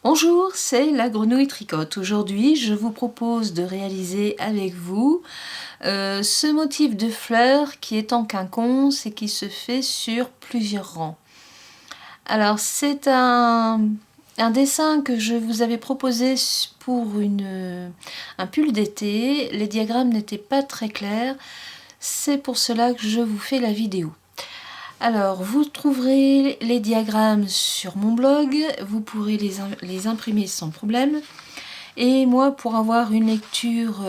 Bonjour, c'est la grenouille tricote. Aujourd'hui, je vous propose de réaliser avec vous ce motif de fleurs qui est en quinconce et qui se fait sur plusieurs rangs. Alors, c'est un dessin que je vous avais proposé pour un pull d'été. Les diagrammes n'étaient pas très clairs. C'est pour cela que je vous fais la vidéo. Alors, vous trouverez les diagrammes sur mon blog, vous pourrez les imprimer sans problème. Et moi, pour avoir une lecture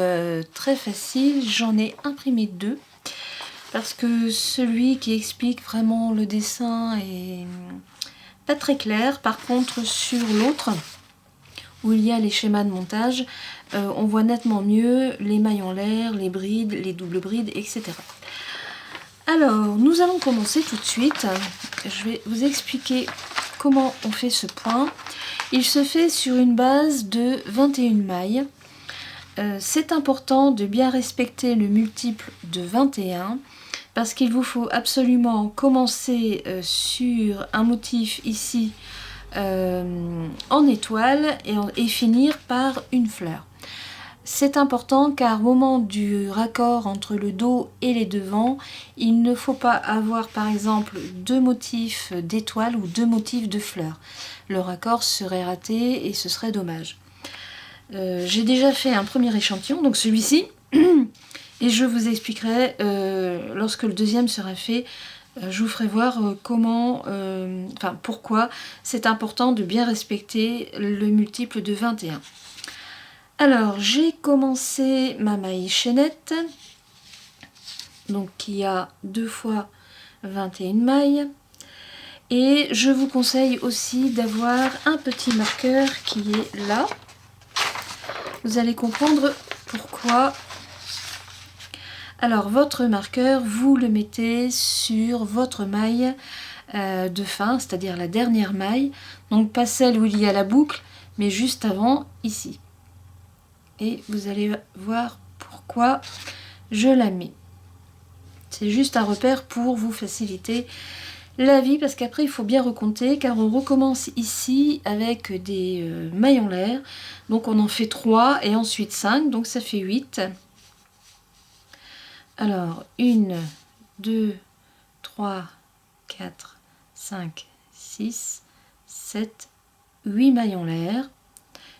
très facile, j'en ai imprimé deux. Parce que celui qui explique vraiment le dessin est pas très clair. Par contre, sur l'autre, où il y a les schémas de montage, on voit nettement mieux les mailles en l'air, les brides, les doubles brides, etc. Alors, nous allons commencer tout de suite. Je vais vous expliquer comment on fait ce point. Il se fait sur une base de 21 mailles. C'est important de bien respecter le multiple de 21 parce qu'il vous faut absolument commencer sur un motif ici en étoile et finir par une fleur. C'est important car au moment du raccord entre le dos et les devants, il ne faut pas avoir par exemple deux motifs d'étoiles ou deux motifs de fleurs. Le raccord serait raté et ce serait dommage. J'ai déjà fait un premier échantillon, donc celui-ci, et je vous expliquerai lorsque le deuxième sera fait, je vous ferai voir pourquoi c'est important de bien respecter le multiple de 21. Alors, j'ai commencé ma maille chaînette, donc qui a 2 fois 21 mailles. Et je vous conseille aussi d'avoir un petit marqueur qui est là. Vous allez comprendre pourquoi. Alors, votre marqueur, vous le mettez sur votre maille de fin, c'est-à-dire la dernière maille. Donc, pas celle où il y a la boucle, mais juste avant, ici. Et vous allez voir pourquoi je la mets. C'est juste un repère pour vous faciliter la vie, parce qu'après il faut bien recompter, car on recommence ici avec des mailles en l'air. Donc on en fait 3 et ensuite 5, donc ça fait 8. Alors 1, 2, 3, 4, 5, 6, 7, 8 mailles en l'air.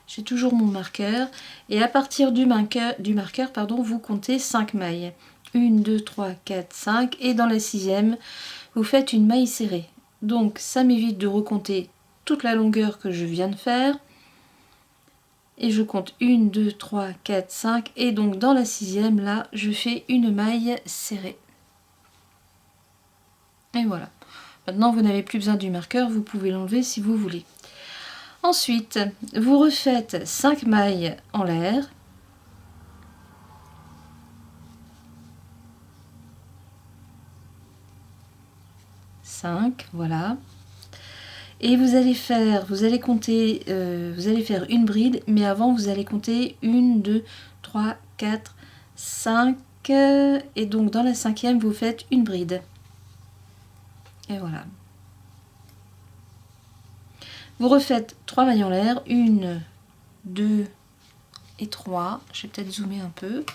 J'ai toujours mon marqueur et à partir du marqueur, vous comptez 5 mailles. 1, 2, 3, 4, 5 et dans la 6e, vous faites une maille serrée. Donc ça m'évite de recompter toute la longueur que je viens de faire. Et je compte 1, 2, 3, 4, 5 et donc dans la 6e, là, je fais une maille serrée. Et voilà. Maintenant, vous n'avez plus besoin du marqueur, vous pouvez l'enlever si vous voulez. Ensuite, vous refaites 5 mailles en l'air. Voilà. Et vous allez faire une bride, mais avant vous allez compter 1, 2, 3, 4, 5. Et donc dans la 5e, vous faites une bride. Et voilà. Vous refaites 3 mailles en l'air, 1, 2 et 3. Je vais peut-être zoomer un peu.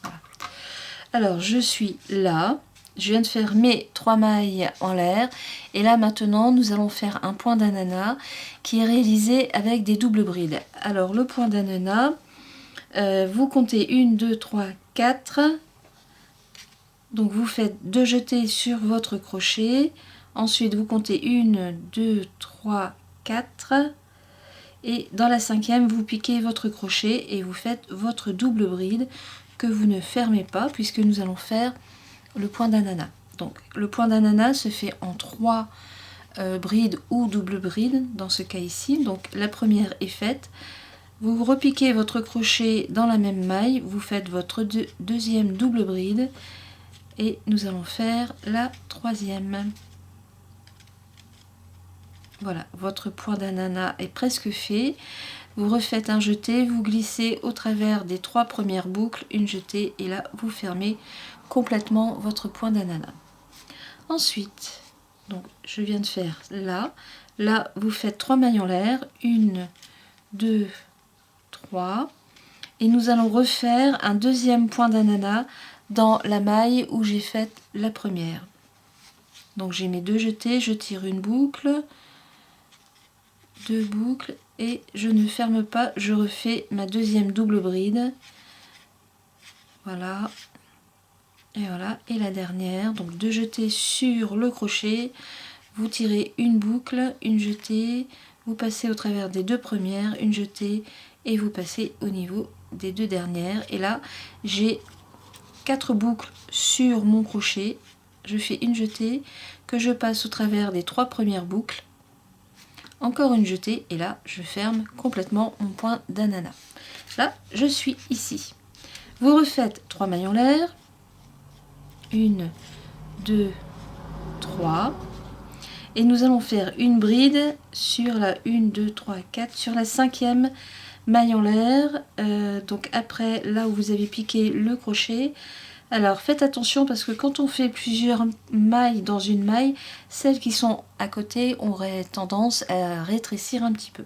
Voilà. Alors, je suis là. Je viens de faire mes 3 mailles en l'air. Et là, maintenant, nous allons faire un point d'ananas qui est réalisé avec des doubles brides. Alors, le point d'ananas, vous comptez 1, 2, 3, 4. Donc vous faites 2 jetés sur votre crochet, ensuite vous comptez 1, 2, 3, 4 et dans la 5e vous piquez votre crochet et vous faites votre double bride que vous ne fermez pas puisque nous allons faire le point d'ananas. Donc le point d'ananas se fait en 3 brides ou double bride dans ce cas ici. Donc la première est faite, vous repiquez votre crochet dans la même maille, vous faites votre deuxième double bride. Et nous allons faire la 3e. Voilà, votre point d'ananas est presque fait. Vous refaites un jeté, vous glissez au travers des 3 premières boucles, une jetée, et là vous fermez complètement votre point d'ananas. Ensuite, Donc je viens de faire là. Là, vous faites 3 mailles en l'air. 1, 2, 3. Et nous allons refaire un deuxième point d'ananas dans la maille où j'ai fait la première. Donc j'ai mes 2 jetés, je tire une boucle, 2 boucles et je ne ferme pas, je refais ma deuxième double bride. Voilà. Et voilà, et la dernière, donc 2 jetés sur le crochet, vous tirez une boucle, une jetée, vous passez au travers des 2 premières, une jetée et vous passez au niveau des 2 dernières. Et là, j'ai 4 boucles sur mon crochet, je fais une jetée que je passe au travers des 3 premières boucles, encore une jetée et là je ferme complètement mon point d'ananas. Là, je suis ici. Vous refaites 3 mailles en l'air. 1, 2, 3 et nous allons faire une bride sur la 1, 2, 3, 4 sur la 5e maille en l'air, donc après là où vous avez piqué le crochet. Alors faites attention parce que quand on fait plusieurs mailles dans une maille, celles qui sont à côté auraient tendance à rétrécir un petit peu.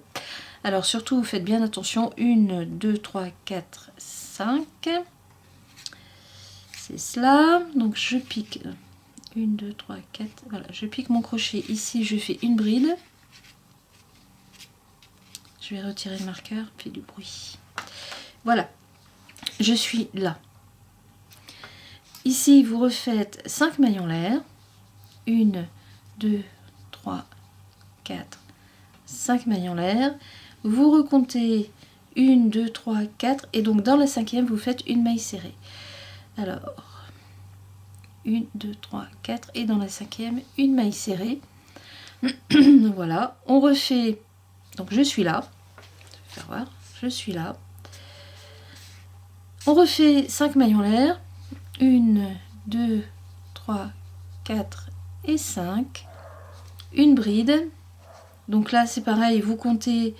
Alors surtout vous faites bien attention. 1, 2, 3, 4, 5. C'est cela, donc je pique 1, 2, 3, 4, voilà, je pique mon crochet ici, je fais une bride, je vais retirer le marqueur, fait du bruit, voilà, je suis là. Ici vous refaites 5 mailles en l'air, 1, 2, 3, 4, 5 mailles en l'air, vous recomptez 1, 2, 3, 4 et donc dans la 5e vous faites une maille serrée. Alors 1, 2, 3, 4 et dans la 5e une maille serrée. Voilà, on refait, donc je suis là, je vais faire voir, je suis là, on refait 5 mailles en l'air, 1, 2, 3, 4 et 5, une bride, donc là c'est pareil, vous comptez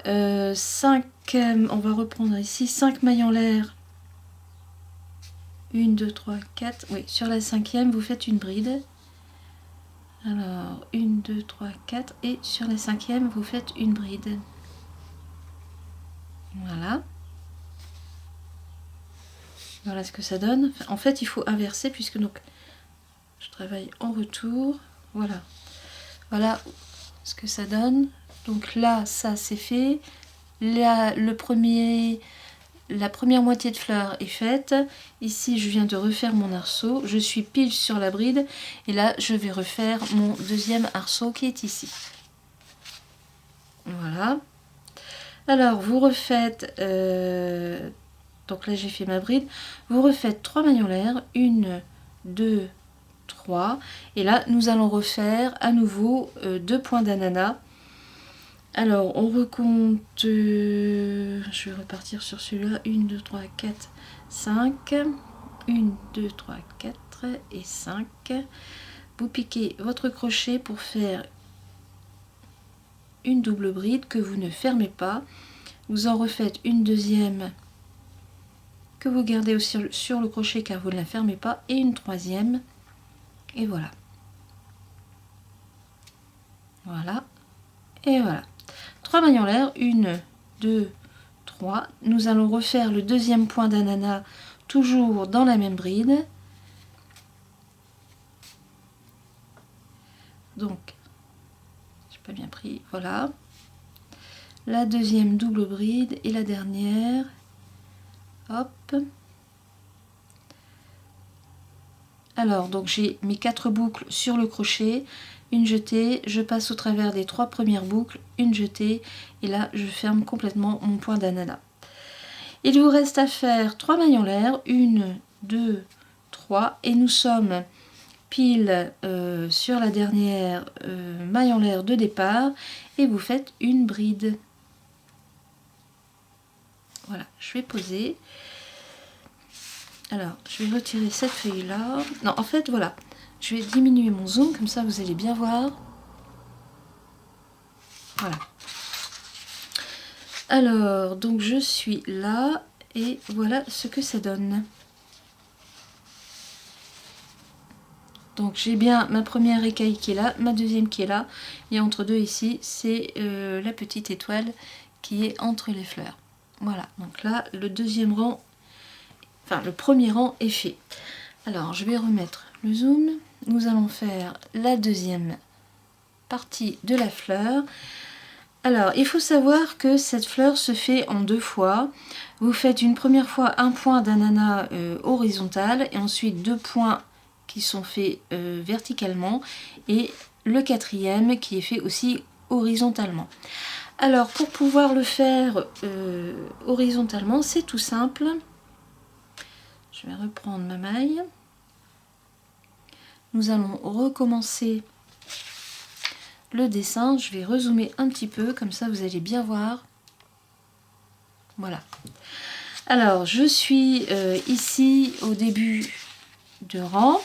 5, on va reprendre ici 5 mailles en l'air, 1, 2, 3, 4, oui, sur la 5e vous faites une bride. Alors 1, 2, 3, 4 et sur la 5e vous faites une bride. Voilà. Voilà ce que ça donne. En fait il faut inverser puisque donc je travaille en retour. Voilà. Voilà ce que ça donne. Donc là ça c'est fait. Là, la première moitié de fleur est faite. Ici je viens de refaire mon arceau. Je suis pile sur la bride. Et là je vais refaire mon deuxième arceau qui est ici. Voilà. Alors vous refaites, donc là j'ai fait ma bride, vous refaites 3 mailles en l'air, 1, 2, 3, et là nous allons refaire à nouveau 2 points d'ananas. Alors on recompte, je vais repartir sur celui-là, 1, 2, 3, 4, 5, 1, 2, 3, 4 et 5. Vous piquez votre crochet pour faire une double bride que vous ne fermez pas. Vous en refaites une deuxième que vous gardez aussi sur le crochet car vous ne la fermez pas et une troisième et voilà. Voilà et voilà. 3 mailles en l'air, 1, 2, 3. Nous allons refaire le deuxième point d'ananas toujours dans la même bride. Donc, j'ai pas bien pris, voilà. La deuxième double bride et la dernière. Hop. Alors, donc j'ai mes 4 boucles sur le crochet, une jetée, je passe au travers des 3 premières boucles, une jetée, et là je ferme complètement mon point d'ananas. Il vous reste à faire 3 mailles en l'air, 1, 2, 3, et nous sommes pile sur la dernière maille en l'air de départ, et vous faites une bride. Voilà, je vais poser. Alors, je vais retirer cette feuille-là. Non, en fait, voilà. Je vais diminuer mon zoom, comme ça vous allez bien voir. Voilà. Alors, donc je suis là, et voilà ce que ça donne. Donc j'ai bien ma première écaille qui est là, ma deuxième qui est là, et entre deux ici, c'est la petite étoile qui est entre les fleurs. Voilà, donc là, le deuxième rang, enfin le premier rang est fait. Alors je vais remettre le zoom, nous allons faire la deuxième partie de la fleur. Alors il faut savoir que cette fleur se fait en deux fois. Vous faites une première fois un point d'ananas horizontal et ensuite deux points qui sont faits verticalement et le quatrième qui est fait aussi horizontalement. Alors pour pouvoir le faire horizontalement, c'est tout simple. Je vais reprendre ma maille. Nous allons recommencer le dessin. Je vais rezoomer un petit peu, comme ça vous allez bien voir. Voilà. Alors je suis ici au début de rang.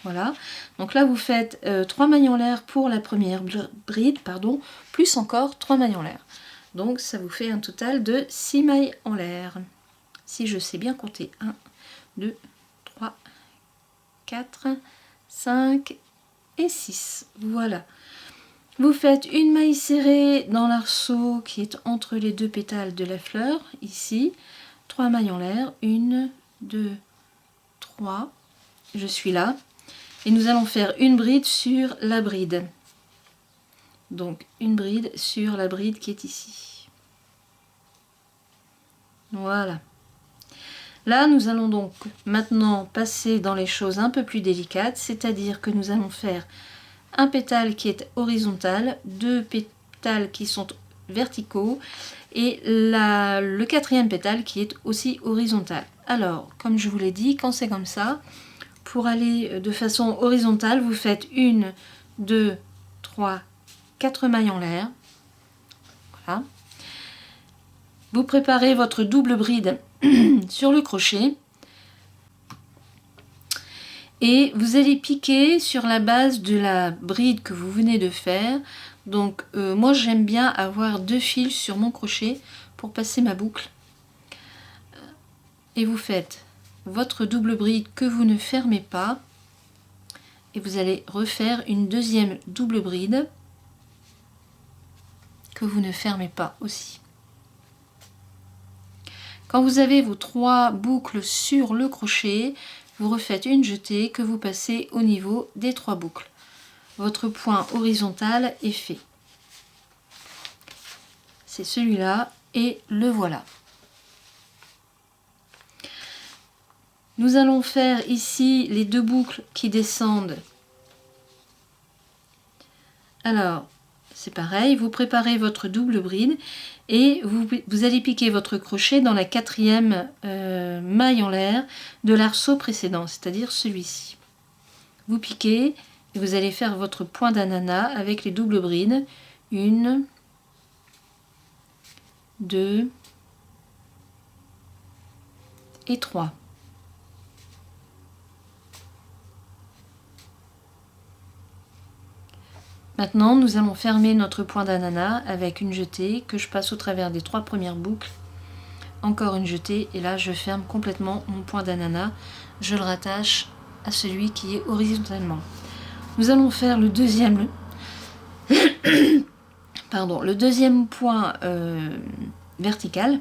Voilà, donc là vous faites 3 mailles en l'air pour la première bride, pardon, plus encore 3 mailles en l'air. Donc ça vous fait un total de 6 mailles en l'air. Si je sais bien compter, 1, 2, 3, 4, 5 et 6. Voilà. Vous faites une maille serrée dans l'arceau qui est entre les deux pétales de la fleur, ici. 3 mailles en l'air, 1, 2, 3. Je suis là. Et nous allons faire une bride sur la bride. Donc une bride sur la bride qui est ici. Voilà. Là, nous allons donc maintenant passer dans les choses un peu plus délicates, c'est-à-dire que nous allons faire un pétale qui est horizontal, deux pétales qui sont verticaux et le quatrième pétale qui est aussi horizontal. Alors, comme je vous l'ai dit, quand c'est comme ça, pour aller de façon horizontale, vous faites 1, 2, 3, 4 mailles en l'air. Voilà. Vous préparez votre double bride sur le crochet. Et vous allez piquer sur la base de la bride que vous venez de faire. Donc moi j'aime bien avoir 2 fils sur mon crochet pour passer ma boucle. Et vous faites votre double bride que vous ne fermez pas et vous allez refaire une deuxième double bride que vous ne fermez pas aussi. Quand vous avez vos 3 boucles sur le crochet, vous refaites une jetée que vous passez au niveau des 3 boucles. Votre point horizontal est fait. C'est celui-là et le voilà. Nous allons faire ici les 2 boucles qui descendent. Alors, c'est pareil, vous préparez votre double bride et vous allez piquer votre crochet dans la 4e maille en l'air de l'arceau précédent, c'est-à-dire celui-ci. Vous piquez et vous allez faire votre point d'ananas avec les doubles brides. 1, 2 et 3. Maintenant, nous allons fermer notre point d'ananas avec une jetée que je passe au travers des 3 premières boucles. Encore une jetée et là je ferme complètement mon point d'ananas. Je le rattache à celui qui est horizontalement. Nous allons faire le deuxième, le deuxième point vertical.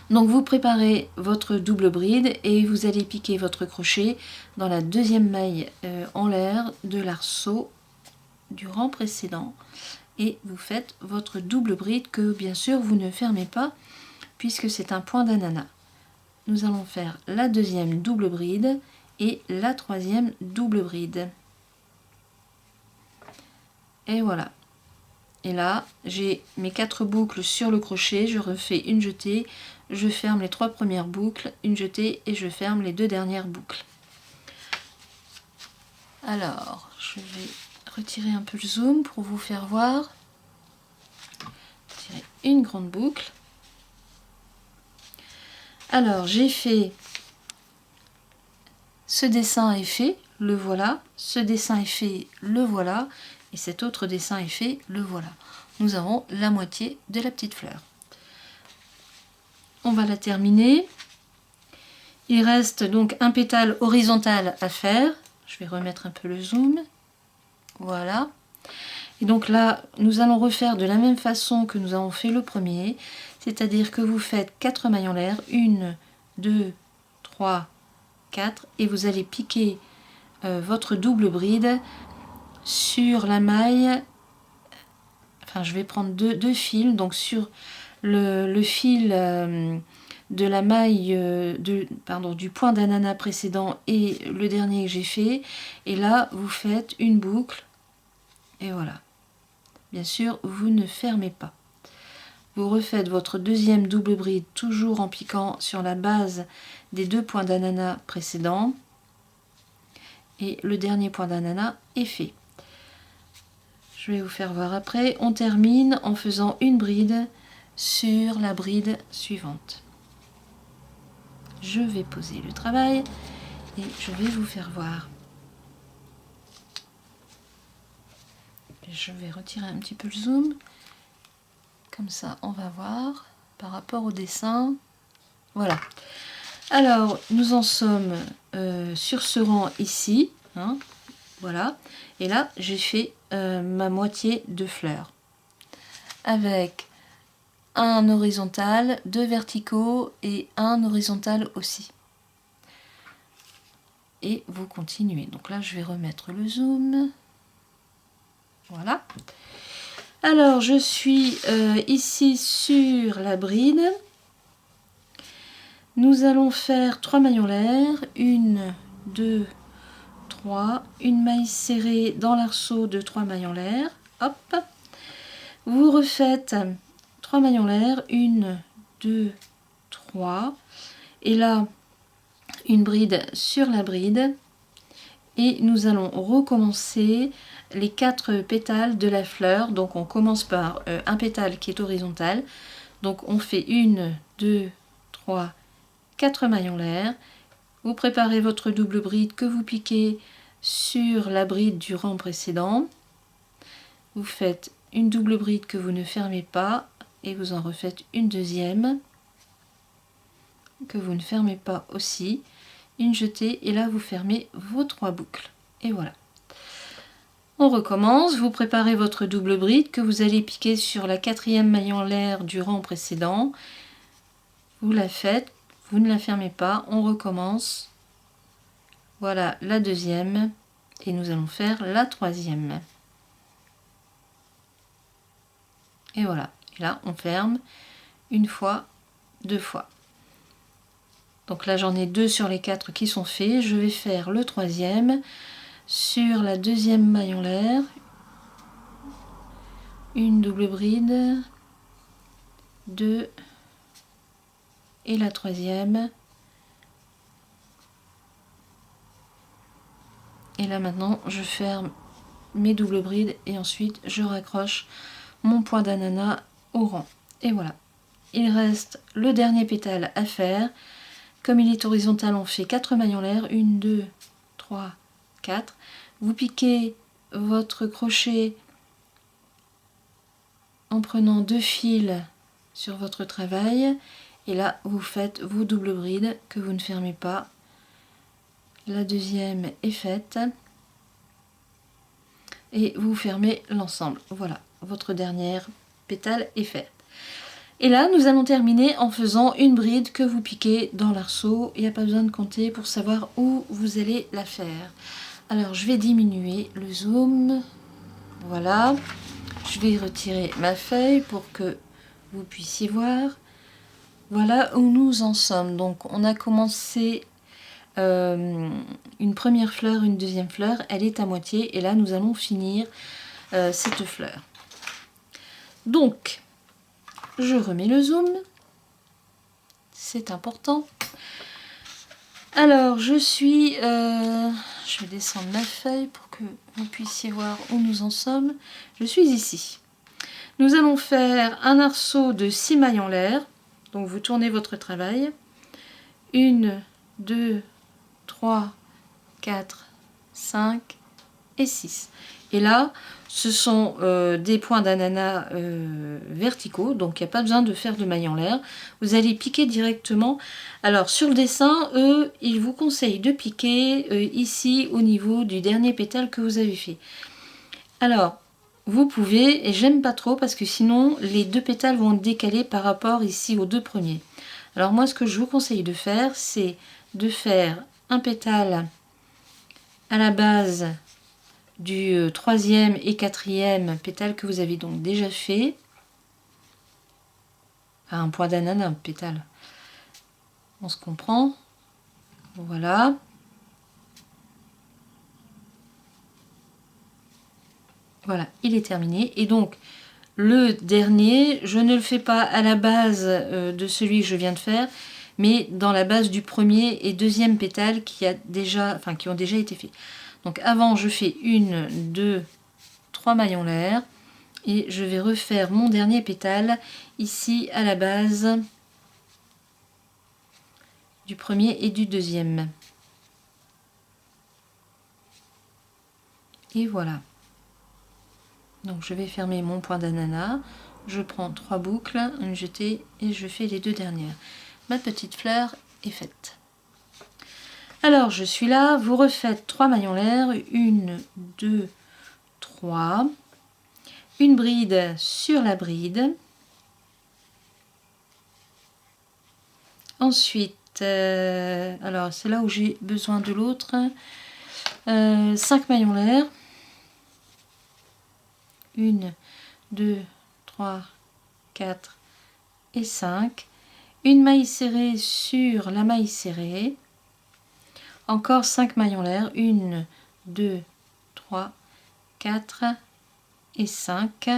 Donc vous préparez votre double bride et vous allez piquer votre crochet dans la 2e maille en l'air de l'arceau du rang précédent et vous faites votre double bride que bien sûr vous ne fermez pas puisque c'est un point d'ananas. Nous allons faire la 2e double bride et la 3e double bride. Et voilà. Et là, j'ai mes 4 boucles sur le crochet, je refais une jetée, je ferme les 3 premières boucles, une jetée et je ferme les 2 dernières boucles. Alors, je vais retirer un peu le zoom pour vous faire voir. Tirer une grande boucle. Alors, j'ai fait ce dessin est fait, le voilà. Ce dessin est fait, le voilà. Et cet autre dessin est fait, le voilà. Nous avons la moitié de la petite fleur. On va la terminer. Il reste donc un pétale horizontal à faire. Je vais remettre un peu le zoom. Voilà. Et donc là, nous allons refaire de la même façon que nous avons fait le premier. C'est-à-dire que vous faites 4 mailles en l'air. 1, 2, 3, 4. Et vous allez piquer votre double bride sur la maille. Enfin, je vais prendre deux fils. Donc sur le fil de la maille du point d'ananas précédent et le dernier que j'ai fait. Et là, vous faites une boucle. Et voilà. Bien sûr, vous ne fermez pas. Vous refaites votre deuxième double bride, toujours en piquant sur la base des 2 points d'ananas précédents. Et le dernier point d'ananas est fait. Je vais vous faire voir après. On termine en faisant une bride sur la bride suivante. Je vais poser le travail et je vais vous faire voir. Je vais retirer un petit peu le zoom. Comme ça, on va voir par rapport au dessin. Voilà. Alors, nous en sommes sur ce rang ici. Hein, voilà. Et là, j'ai fait ma moitié de fleurs. Avec un horizontal, 2 verticaux et un horizontal aussi. Et vous continuez. Donc là, je vais remettre le zoom. Voilà. Alors, je suis ici sur la bride. Nous allons faire 3 mailles en l'air. 1, 2, 3. Une maille serrée dans l'arceau de 3 mailles en l'air. Hop. Vous refaites 3 mailles en l'air. 1, 2, 3. Et là, une bride sur la bride. Et nous allons recommencer les 4 pétales de la fleur. Donc on commence par un pétale qui est horizontal. Donc on fait 1, 2, 3, 4 mailles en l'air. Vous préparez votre double bride que vous piquez sur la bride du rang précédent. Vous faites une double bride que vous ne fermez pas et vous en refaites une deuxième que vous ne fermez pas aussi. Une jetée et là vous fermez vos 3 boucles. Et voilà. On recommence, vous préparez votre double bride que vous allez piquer sur la 4e maille en l'air du rang précédent. Vous la faites, vous ne la fermez pas, on recommence. Voilà la deuxième et nous allons faire la 3e. Et voilà, et là on ferme une fois, 2 fois. Donc là j'en ai 2 sur les 4 qui sont faits, je vais faire le 3e. Sur la 2e maille en l'air, une double bride, 2 et la 3e. Et là maintenant je ferme mes doubles brides et ensuite je raccroche mon point d'ananas au rang. Et voilà, il reste le dernier pétale à faire. Comme il est horizontal, on fait 4 mailles en l'air, 1, 2, 3, 4. Vous piquez votre crochet en prenant 2 fils sur votre travail et là vous faites vos doubles brides que vous ne fermez pas. La deuxième est faite et vous fermez l'ensemble. Voilà, votre dernière pétale est faite. Et là nous allons terminer en faisant une bride que vous piquez dans l'arceau. Il n'y a pas besoin de compter pour savoir où vous allez la faire. Alors je vais diminuer le zoom. Voilà. Je vais retirer ma feuille pour que vous puissiez voir. Voilà où nous en sommes. Donc on a commencé une première fleur, une deuxième fleur. Elle est à moitié et là nous allons finir cette fleur. Donc je remets le zoom. C'est important. Alors je vais descendre ma feuille pour que vous puissiez voir où nous en sommes. Je suis ici. Nous allons faire un arceau de 6 mailles en l'air. Donc vous tournez votre travail. 1, 2, 3, 4, 5 et 6. Et là, ce sont des points d'ananas verticaux, donc il n'y a pas besoin de faire de maille en l'air. Vous allez piquer directement. Alors sur le dessin, eux, ils vous conseillent de piquer ici au niveau du dernier pétale que vous avez fait. Alors, vous pouvez, et j'aime pas trop parce que sinon les deux pétales vont décaler par rapport ici aux deux premiers. Alors moi, ce que je vous conseille de faire, c'est de faire un pétale à la base du troisième et quatrième pétale que vous avez donc déjà fait. Enfin, un point d'ananas, un pétale. On se comprend. Voilà. Voilà, il est terminé. Et donc, le dernier, je ne le fais pas à la base de celui que je viens de faire, mais dans la base du premier et deuxième pétale qui ont déjà été faits. Donc avant, je fais 1, 2, 3 mailles en l'air et je vais refaire mon dernier pétale ici à la base du premier et du deuxième. Et voilà. Donc je vais fermer mon point d'ananas, je prends 3 boucles, une jetée et je fais les deux dernières. Ma petite fleur est faite. Alors je suis là, vous refaites 3 mailles en l'air, 1, 2, 3, une bride sur la bride. Ensuite, alors c'est là où j'ai besoin de l'autre, 5 mailles en l'air, 1, 2, 3, 4 et 5, une maille serrée sur la maille serrée, encore 5 mailles en l'air, 1, 2, 3, 4 et 5,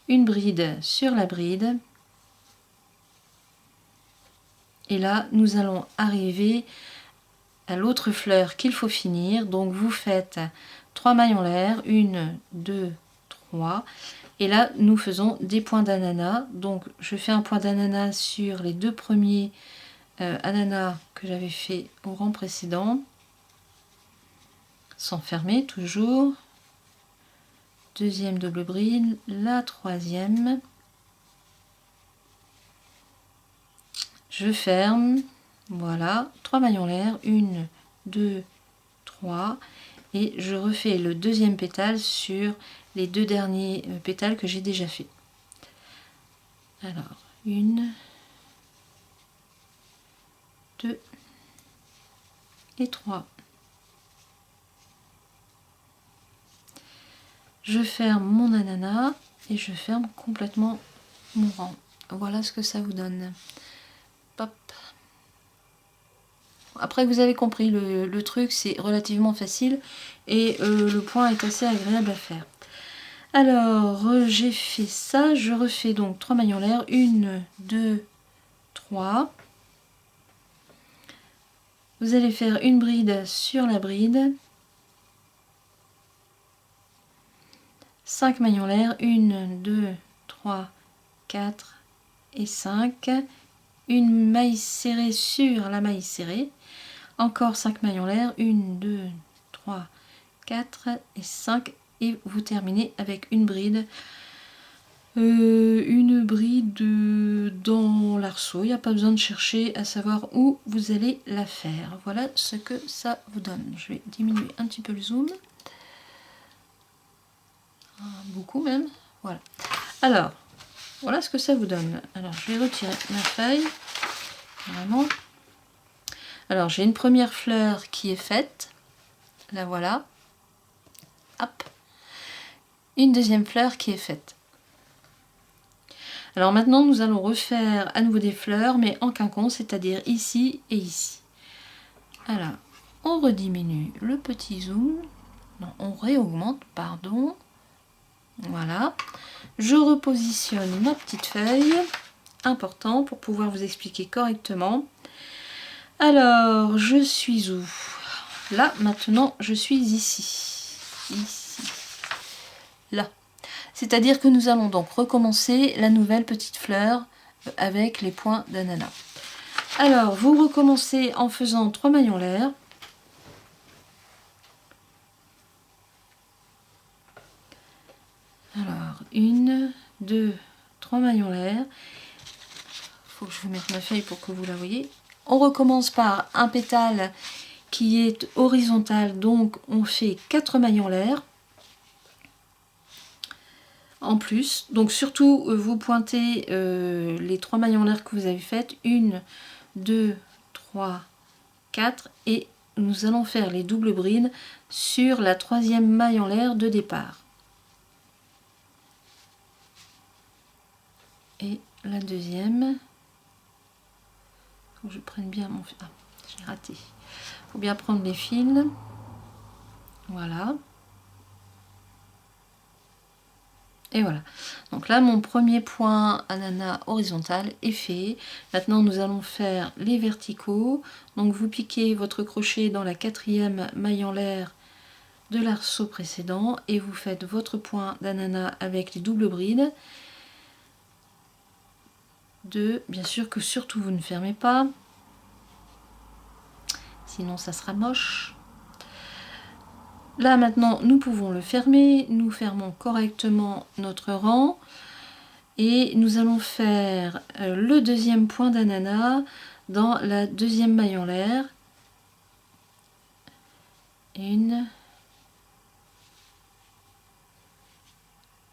une bride sur la bride, et là nous allons arriver à l'autre fleur qu'il faut finir. Donc vous faites 3 mailles en l'air, 1, 2, 3, et là nous faisons des points d'ananas. Donc je fais un point d'ananas sur les deux premiers ananas que j'avais fait au rang précédent, sans fermer toujours. Deuxième double bride, la troisième, je ferme, voilà, 3 mailles en l'air, 1, 2, 3, et je refais le deuxième pétale sur les deux derniers pétales que j'ai déjà fait. Alors 1, 2 et 3. Je ferme mon ananas et je ferme complètement mon rang. Voilà ce que ça vous donne. Pop. Après que vous avez compris le truc, c'est relativement facile et le point est assez agréable à faire. Alors j'ai fait ça, je refais donc 3 mailles en l'air, 1, 2, 3. Vous allez faire une bride sur la bride, 5 mailles en l'air, 1, 2, 3, 4 et 5, une maille serrée sur la maille serrée, encore 5 mailles en l'air, 1, 2, 3, 4 et 5, et vous terminez avec une bride dans l'arceau. Il n'y a pas besoin de chercher à savoir où vous allez la faire. Voilà ce que ça vous donne. Je vais diminuer un petit peu le zoom. Beaucoup même. Voilà. Alors, voilà ce que ça vous donne. Alors, je vais retirer ma feuille. Vraiment. Alors, j'ai une première fleur qui est faite. La voilà. Hop. Une deuxième fleur qui est faite. Alors maintenant, nous allons refaire à nouveau des fleurs, mais en quinconce, c'est-à-dire ici et ici. Alors, on rediminue le petit zoom. Non, on réaugmente, pardon. Voilà. Je repositionne ma petite feuille. Important pour pouvoir vous expliquer correctement. Alors, je suis où? Là, maintenant, je suis ici. Ici. Là. C'est-à-dire que nous allons donc recommencer la nouvelle petite fleur avec les points d'ananas. Alors, vous recommencez en faisant 3 mailles en l'air. Alors, 1, 2, 3 mailles en l'air. Faut que je vous mette ma feuille pour que vous la voyez. On recommence par un pétale qui est horizontal, donc on fait 4 mailles en l'air. En plus, donc surtout vous pointez les 3 mailles en l'air que vous avez faites. 1, 2, 3, 4 et nous allons faire les doubles brides sur la 3e maille en l'air de départ. Et la deuxième, faut que je prenne bien mon fil. Ah, j'ai raté. Faut bien prendre les fils. Voilà. Et voilà. Donc là, mon premier point ananas horizontal est fait. Maintenant, nous allons faire les verticaux. Donc, vous piquez votre crochet dans la 4e maille en l'air de l'arceau précédent et vous faites votre point d'ananas avec les doubles brides. Bien sûr que surtout vous ne fermez pas, sinon ça sera moche. Là maintenant nous pouvons le fermer, nous fermons correctement notre rang et nous allons faire le deuxième point d'ananas dans la 2e maille en l'air. 1,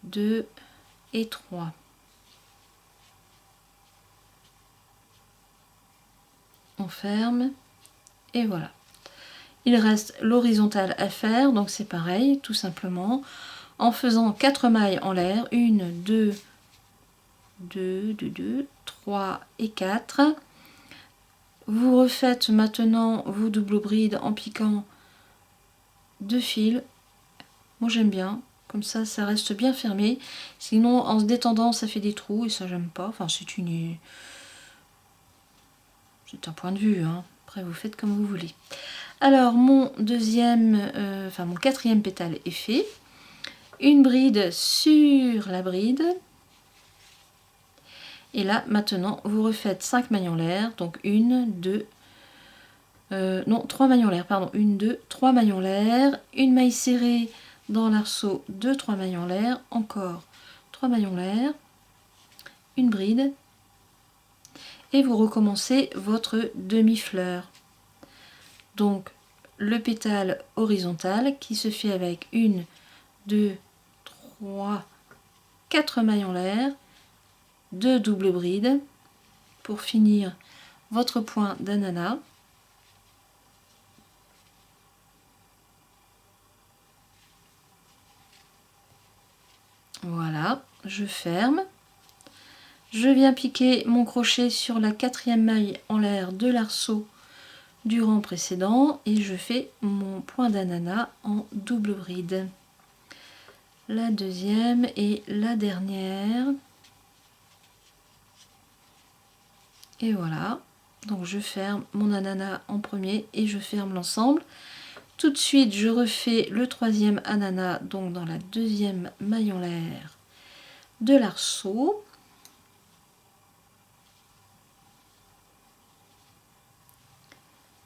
2 et 3. On ferme et voilà. Il reste l'horizontale à faire, donc c'est pareil, tout simplement, en faisant 4 mailles en l'air, 1, 2, 3 et 4. Vous refaites maintenant vos doubles brides en piquant 2 fils. Moi j'aime bien, comme ça reste bien fermé. Sinon en se détendant ça fait des trous et ça j'aime pas. Enfin c'est un point de vue, hein. Après vous faites comme vous voulez. Alors mon 4e pétale est fait. Une bride sur la bride. Et là maintenant vous refaites 5 mailles en l'air. Donc 1, 2, 3 mailles en l'air, pardon. 1, 2, 3 mailles en l'air. Une maille serrée dans l'arceau, 2, 3 mailles en l'air. Encore 3 mailles en l'air. Une bride. Et vous recommencez votre demi-fleur. Donc le pétale horizontal qui se fait avec 1, 2, 3, 4 mailles en l'air, 2 doubles brides pour finir votre point d'ananas. Voilà, je ferme. Je viens piquer mon crochet sur la 4e maille en l'air de l'arceau du rang précédent et je fais mon point d'ananas en double bride. La deuxième et la dernière. Et voilà, donc je ferme mon ananas en premier et je ferme l'ensemble. Tout de suite je refais le 3e ananas donc dans la 2e maille en l'air de l'arceau.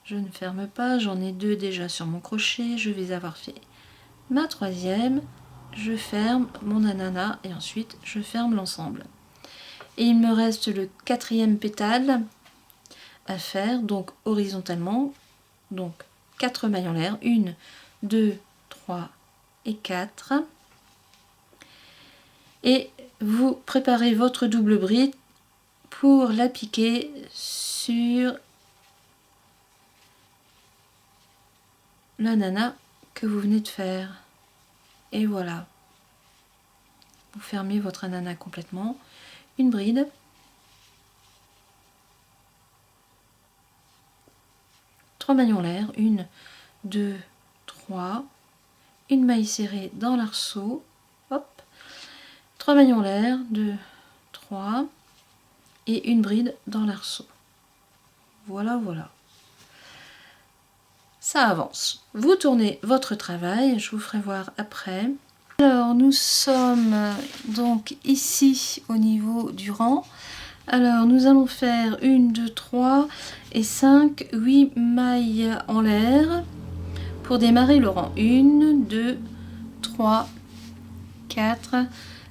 Je ne ferme pas, j'en ai 2 déjà sur mon crochet, je vais avoir fait ma 3e, je ferme mon ananas et ensuite je ferme l'ensemble. Et il me reste le 4e pétale à faire, donc horizontalement, donc 4 mailles en l'air, 1, 2, 3 et 4. Et vous préparez votre double bride pour la piquer sur l'ananas que vous venez de faire. Et voilà, vous fermez votre ananas complètement, une bride, trois mailles en l'air, 1, 2, 3, une maille serrée dans l'arceau, hop, 3 mailles en l'air, 2, 3 et une bride dans l'arceau. Voilà, voilà. Ça avance. Vous tournez votre travail, je vous ferai voir après. Alors nous sommes donc ici au niveau du rang. Alors nous allons faire 1, 2, 3 et 5, 8 mailles en l'air pour démarrer le rang. 1, 2, 3, 4,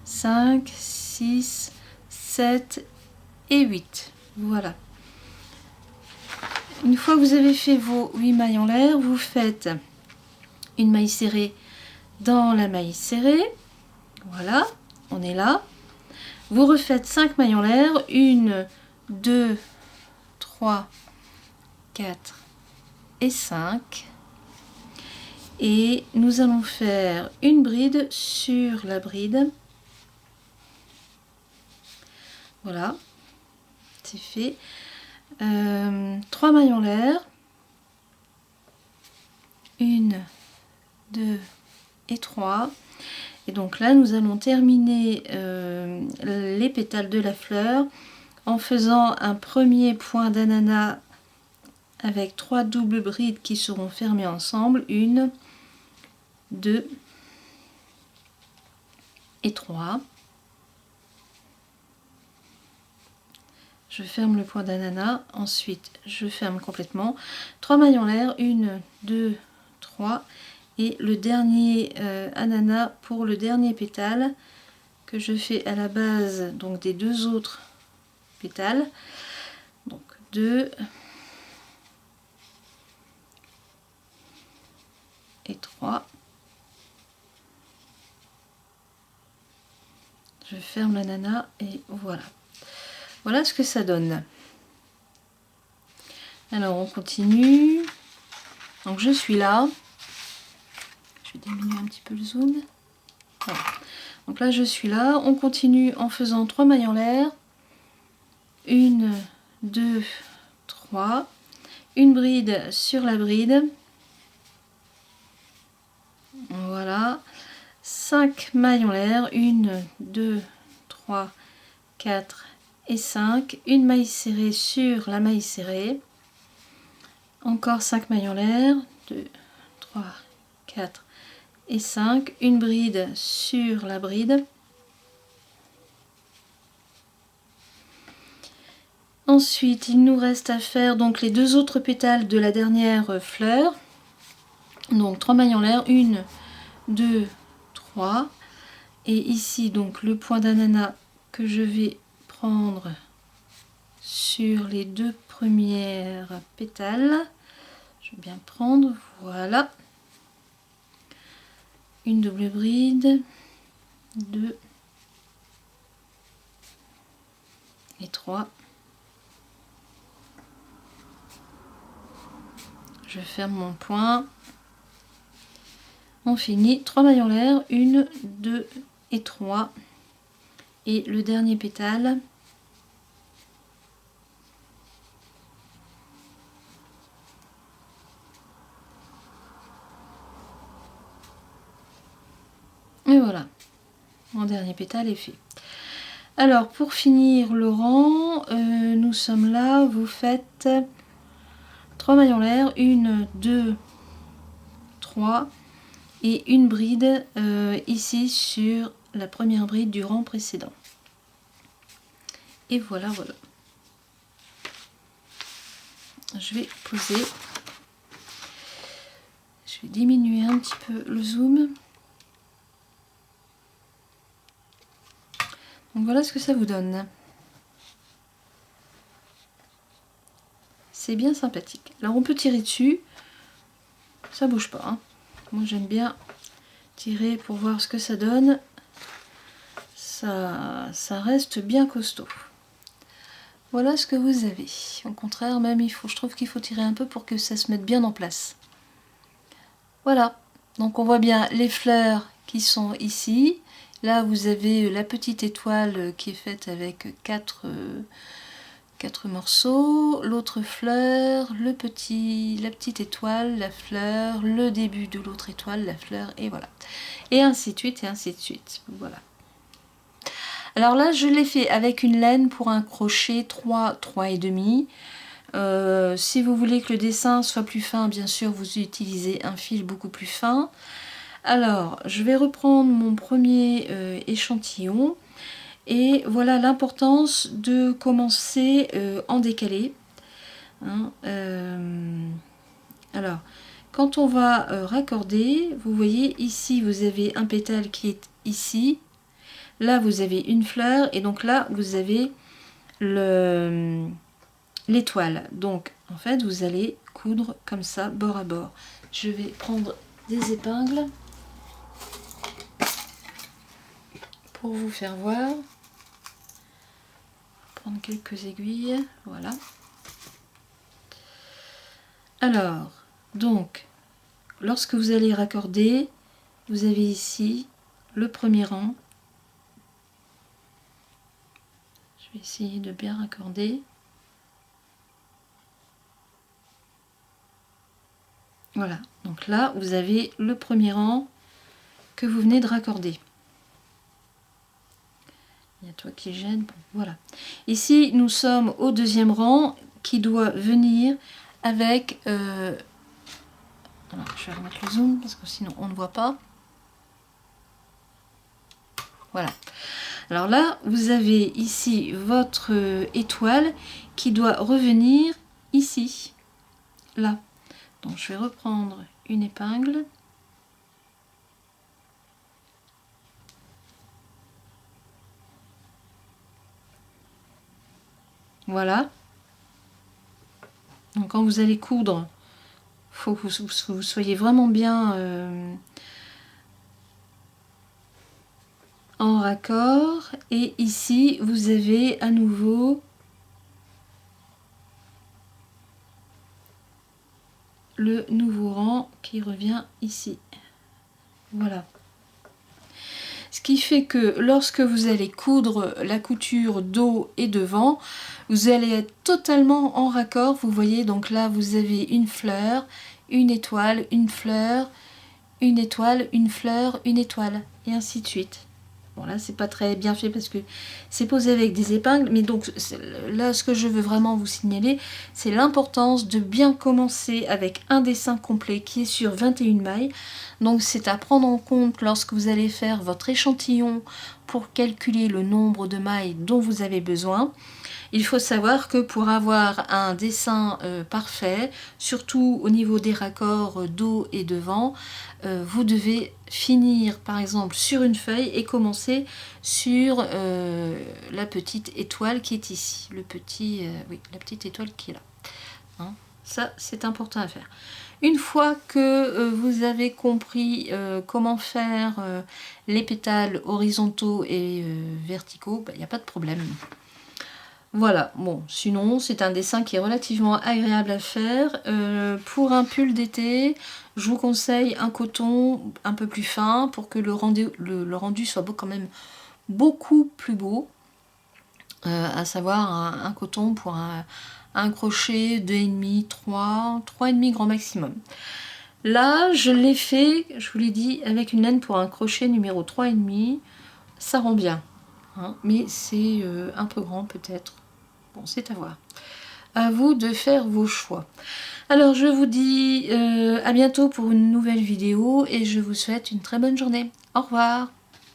5, 6, 7 et 8. Voilà. Une fois que vous avez fait vos 8 mailles en l'air, vous faites une maille serrée dans la maille serrée. Voilà, on est là. Vous refaites 5 mailles en l'air. 1, 2, 3, 4 et 5. Et nous allons faire une bride sur la bride. Voilà, c'est fait. 3 mailles en l'air. 1, 2 et 3. Et donc là, nous allons terminer les pétales de la fleur en faisant un premier point d'ananas avec 3 doubles brides qui seront fermées ensemble. 1, 2 et 3. Je ferme le point d'ananas, ensuite je ferme complètement. 3 mailles en l'air, 1, 2, 3. Et le dernier ananas pour le dernier pétale que je fais à la base donc des 2 autres pétales. Donc 2 et 3. Je ferme l'ananas et voilà. Voilà ce que ça donne. Alors on continue. Donc je suis là. Je vais diminuer un petit peu le zoom. Voilà. Donc là je suis là. On continue en faisant 3 mailles en l'air. 1, 2, 3. Une bride sur la bride. Voilà. 5 mailles en l'air. 1, 2, 3, 4 et 5. Une maille serrée sur la maille serrée. Encore 5 mailles en l'air. 2, 3, 4 et 5. Une bride sur la bride. Ensuite, il nous reste à faire donc les 2 autres pétales de la dernière fleur. Donc 3 mailles en l'air. 1, 2, 3. Et ici, donc le point d'ananas que je vais prendre sur les 2 premières pétales. Je vais bien prendre, voilà. Une double bride, 2 et 3. Je ferme mon point. On finit 3 mailles en l'air, 1, 2 et 3. Et le dernier pétale. Et voilà, mon dernier pétale est fait. Alors pour finir le rang, nous sommes là, vous faites 3 mailles en l'air, 1, 2, 3 et une bride ici sur la première bride du rang précédent. Et voilà, voilà. Je vais poser. Je vais diminuer un petit peu le zoom. Donc voilà ce que ça vous donne. C'est bien sympathique. Alors on peut tirer dessus. Ça bouge pas. Hein. Moi j'aime bien tirer pour voir ce que ça donne. Ça reste bien costaud. Voilà ce que vous avez. Au contraire, même je trouve qu'il faut tirer un peu pour que ça se mette bien en place. Voilà. Donc on voit bien les fleurs qui sont ici. Là vous avez la petite étoile qui est faite avec 4 morceaux, l'autre fleur, la petite étoile, la fleur, le début de l'autre étoile, la fleur, et voilà. Et ainsi de suite, et ainsi de suite. Voilà. Alors là, je l'ai fait avec une laine pour un crochet 3, 3,5. Si vous voulez que le dessin soit plus fin, bien sûr, vous utilisez un fil beaucoup plus fin. Alors, je vais reprendre mon premier échantillon. Et voilà l'importance de commencer en décalé. Hein, alors, quand on va raccorder, vous voyez ici, vous avez un pétale qui est ici. Là, vous avez une fleur et donc là, vous avez l'étoile. Donc, en fait, vous allez coudre comme ça, bord à bord. Je vais prendre des épingles pour vous faire voir. Prendre quelques aiguilles, voilà. Alors, donc, lorsque vous allez raccorder, vous avez ici le premier rang. Je vais essayer de bien raccorder. Voilà, donc là, vous avez le premier rang que vous venez de raccorder. Il y a toi qui gêne, bon, voilà. Ici, nous sommes au deuxième rang qui doit venir avec... Alors, je vais remettre le zoom parce que sinon on ne voit pas. Voilà. Alors là, vous avez ici votre étoile qui doit revenir ici, là. Donc je vais reprendre une épingle. Voilà. Donc quand vous allez coudre, il faut que vous soyez vraiment bien en raccord. Et ici, vous avez à nouveau le nouveau rang qui revient ici. Voilà. Ce qui fait que lorsque vous allez coudre la couture dos et devant, vous allez être totalement en raccord. Vous voyez, donc là, vous avez une fleur, une étoile, une fleur, une étoile, une fleur, une étoile, et ainsi de suite. Bon, là, c'est pas très bien fait parce que c'est posé avec des épingles, mais donc là, ce que je veux vraiment vous signaler, c'est l'importance de bien commencer avec un dessin complet qui est sur 21 mailles. Donc, c'est à prendre en compte lorsque vous allez faire votre échantillon pour calculer le nombre de mailles dont vous avez besoin. Il faut savoir que pour avoir un dessin parfait, surtout au niveau des raccords dos et devant, vous devez finir par exemple sur une feuille et commencer sur la petite étoile qui est ici. Oui, la petite étoile qui est là. Hein, ça, c'est important à faire. Une fois que vous avez compris comment faire les pétales horizontaux et verticaux, il n'y a pas de problème. Voilà, bon, sinon c'est un dessin qui est relativement agréable à faire. Pour un pull d'été, je vous conseille un coton un peu plus fin pour que le rendu soit quand même beaucoup plus beau. À savoir un coton pour un crochet 2,5, 3, 3,5 grand maximum. Là, je l'ai fait, je vous l'ai dit, avec une laine pour un crochet numéro 3,5. Ça rend bien, hein, mais c'est un peu grand peut-être. Bon, c'est à voir. À vous de faire vos choix. Alors, je vous dis à bientôt pour une nouvelle vidéo et je vous souhaite une très bonne journée. Au revoir.